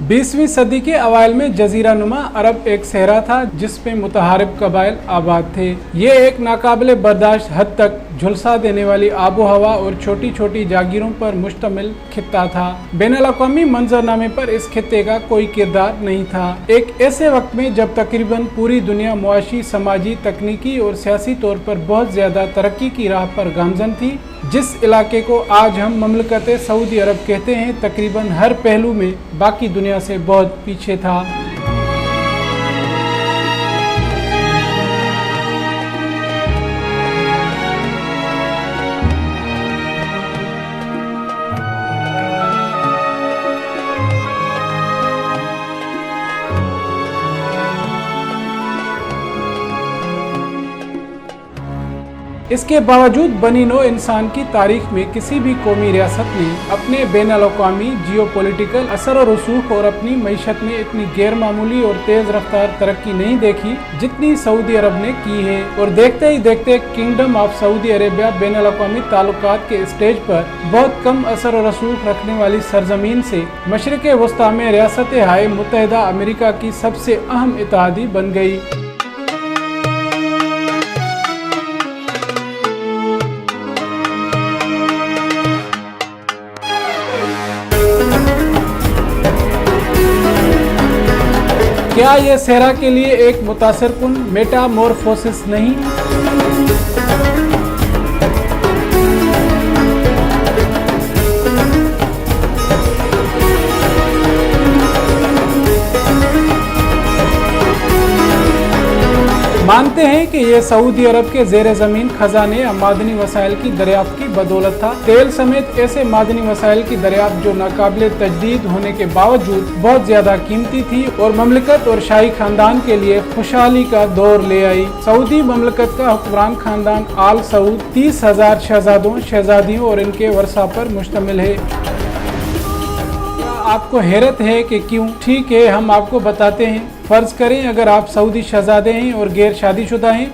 20वीं सदी के अवाइल में जजीरा नुमा अरब एक सहरा था जिसमें मुतहारिब कबाइल आबाद थे। ये एक नाकाबिले बर्दाश्त हद तक झुलसा देने वाली आबो हवा और छोटी छोटी जागीरों पर मुश्तमिल खित्ता था। बैनुल-अक़वामी मंजरनामे पर इस खित्ते का कोई किरदार नहीं था। एक ऐसे वक्त में जब तकरीबन पूरी दुनिया मुआशी, समाजी, तकनीकी और सियासी तौर पर बहुत ज्यादा तरक्की की राह पर गामजन थी। जिस इलाके को आज हम ममलकत सऊदी अरब कहते हैं, तकरीबन हर पहलू में बाकी दुनिया से बहुत पीछे था। इसके बावजूद बनी नौ इंसान की तारीख में किसी भी कौमी रियासत ने अपने बैनुल-अक़वामी जियोपॉलिटिकल असर और रसूख और अपनी मईशत में इतनी गैर मामूली और तेज रफ्तार तरक्की नहीं देखी जितनी सऊदी अरब ने की है। और देखते ही देखते किंगडम ऑफ सऊदी अरेबिया बैनुल-अक़वामी ताल्लुकात के स्टेज पर बहुत कम असर और रसूख रखने वाली सरजमीन से मशरिक़ वस्ता में रियासत हाय मुत्तहिदा अमेरिका की सबसे अहम इत्तेहादी बन गई। क्या ये सहरा के लिए एक मुतासिरकुन मेटामॉर्फोसिस नहीं? मानते हैं कि ये सऊदी अरब के ज़ेर ज़मीन खजाने या मादनी वसाइल की दरियाफ्त की बदौलत था। तेल समेत ऐसे मादनी वसाइल की दरियाफ्त जो नाकाबिले तजदीद होने के बावजूद बहुत ज्यादा कीमती थी और ममलकत और शाही खानदान के लिए खुशहाली का दौर ले आई। सऊदी ममलकत का हुक्मरान खानदान आल सऊद 30,000 शहजादों, शहजादियों और इनके वर्सा पर मुश्तमिल है। आपको हैरत है कि क्यों? ठीक है, हम आपको बताते हैं। फर्ज करें अगर आप सऊदी शहजादे हैं और गैर शादीशुदा हैं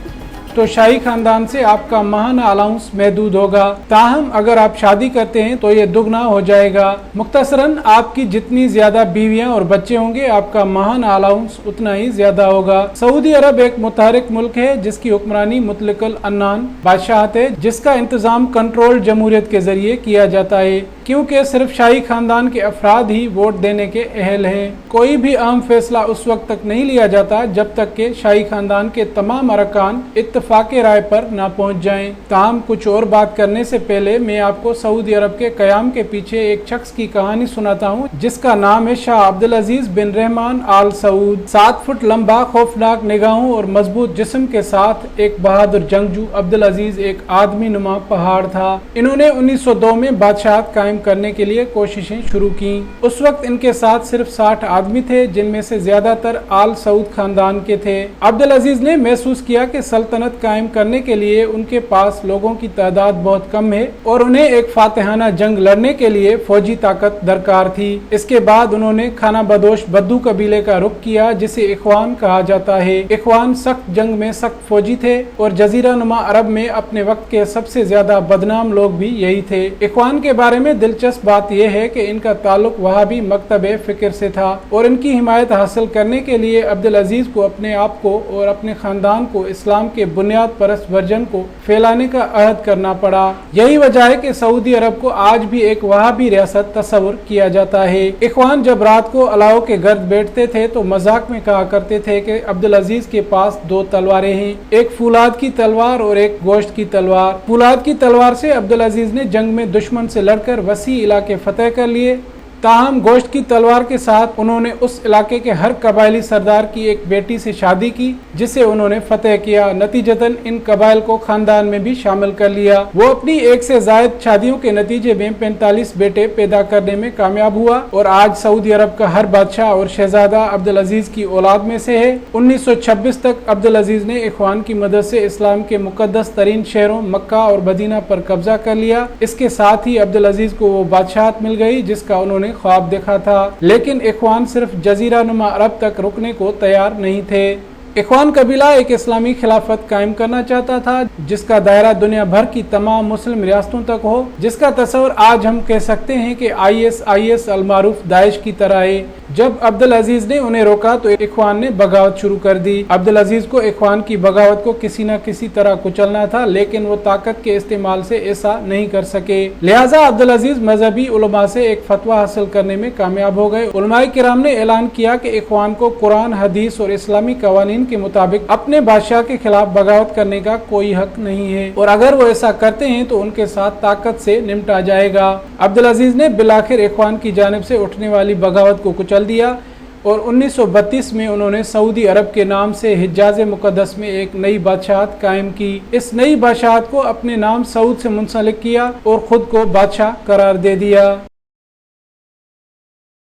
तो शाही खानदान से आपका माहाना अलाउंस महदूद होगा। ताहम अगर आप शादी करते हैं तो ये दुगना हो जाएगा। मुख्तसरन आपकी जितनी ज्यादा बीवियां और बच्चे होंगे आपका माहाना अलाउंस उतना ही ज्यादा होगा। सऊदी अरब एक मुतहरिक मुल्क है जिसकी हुक्मरानी मुतलकुल अन्नान बादशाहत है, जिसका इंतजाम कंट्रोल जमहूरियत के जरिए किया जाता है क्योंकि सिर्फ शाही खानदान के अफराद ही वोट देने के अहल हैं। कोई भी अहम फैसला उस वक्त तक नहीं लिया जाता जब तक के शाही खानदान के तमाम अरकान इत्तफाक़े राय पर ना पहुंच जाएं। ताहम कुछ और बात करने से पहले मैं आपको सऊदी अरब के क़याम के पीछे एक शख्स की कहानी सुनाता हूँ जिसका नाम है शाह अब्दुल अजीज बिन रहमान आल सऊद। 7 फुट लंबा, खौफनाक निगाहों और मजबूत जिस्म के साथ एक बहादुर जंगजू अब्दुल अजीज एक आदमी नुमा पहाड़ था। इन्होंने 1902 में बादशाहत कायम करने के लिए कोशिशें शुरू की। उस वक्त इनके साथ सिर्फ 60 आदमी थे जिनमें से ज्यादातर आल सऊद खानदान के थे। अब्दुल अजीज ने महसूस किया कि सल्तनत कायम करने के लिए उनके पास लोगों की तादाद बहुत कम है और उन्हें एक फातिहाना जंग लड़ने के लिए फौजी ताकत दरकार थी। इसके बाद उन्होंने खाना बदोश बद्दू कबीले का रुख किया जिसे इखवान कहा जाता है। इखवान सख्त जंग में सख्त फौजी थे और जजीरा नुमा अरब में अपने वक्त के सबसे ज्यादा बदनाम लोग भी यही थे। इखवान के बारे में दिलचस्प बात यह है कि इनका ताल्लुक वहाबी मकतबे फिक्र से था और इनकी हिमायत हासिल करने के लिए अब्दुल अजीज को अपने आप को और अपने खानदान को इस्लाम के बुनियाद परस्त वर्जन को फैलाने का अहद करना पड़ा। यही वजह है कि सऊदी अरब को आज भी एक वहाबी रियासत तस्वुर किया जाता है। इखवान जब रात को अलाव के गर्द बैठते थे तो मजाक में कहा करते थे कि अब्दुल अजीज के पास 2 तलवारें हैं, एक फुलाद की तलवार और एक गोश्त की तलवार। फुलाद की तलवार से अब्दुल अजीज ने जंग में दुश्मन से लड़कर वसी इलाके फतेह कर लिए। ताहम गोश्त की तलवार के साथ उन्होंने उस इलाके के हर कबायली सरदार की एक बेटी से शादी की जिसे उन्होंने फतेह किया। नतीजतन इन कबाइल को खानदान में भी शामिल कर लिया। वो अपनी 1 से ज़ायद शादियों के नतीजे में 45 बेटे पैदा करने में कामयाब हुआ और आज सऊदी अरब का हर बादशाह और शहजादा अब्दुल अजीज की औलाद में से है। 1926 तक अब्दुल अजीज ने इखवान की मदद से इस्लाम के मुकद्दस तरीन शहरों मक्का और मदीना पर कब्जा कर लिया। इसके साथ ही अब्दुल अजीज को वो बादशाहत मिल गई जिसका उन्होंने ख्वाब देखा था। लेकिन इखवान सिर्फ जजीरा नुमा अरब तक रुकने को तैयार नहीं थे। इख्वान कबीला एक इस्लामी खिलाफत कायम करना चाहता था जिसका दायरा दुनिया भर की तमाम मुस्लिम रियासतों तक हो, जिसका तस्वर आज हम कह सकते हैं कि ISIS अलमारूफ दाइश की तरह है। जब अब्दुल अजीज ने उन्हें रोका तो इख्वान ने बगावत शुरू कर दी। अब्दुल अजीज को इख्वान की बगावत को किसी न किसी तरह कुचलना था, लेकिन वो ताकत के इस्तेमाल से ऐसा नहीं कर सके। लिहाजा अब्दुल अजीज मजहबी उलमा से एक फतवा हासिल करने में कामयाब हो गए। उलमाए किराम ने ऐलान किया कि इख्वान को कुरान, हदीस और इस्लामी कवानीन के मुताबिक अपने बादशाह के खिलाफ बगावत करने का कोई हक नहीं है, और अगर वो ऐसा करते हैं तो उनके साथ ताकत से निपटा जाएगा। अब्दुल अजीज ने बिलाखिर इख्वान की जानिब से उठने वाली बगावत को कुचल दिया और 1932 में उन्होंने सऊदी अरब के नाम से हिजाज मुकद्दस में एक नई बादशाहत कायम की। इस नई बादशाहत को अपने नाम सऊद से मुंसलिक किया और खुद को बादशाह करार दे दिया।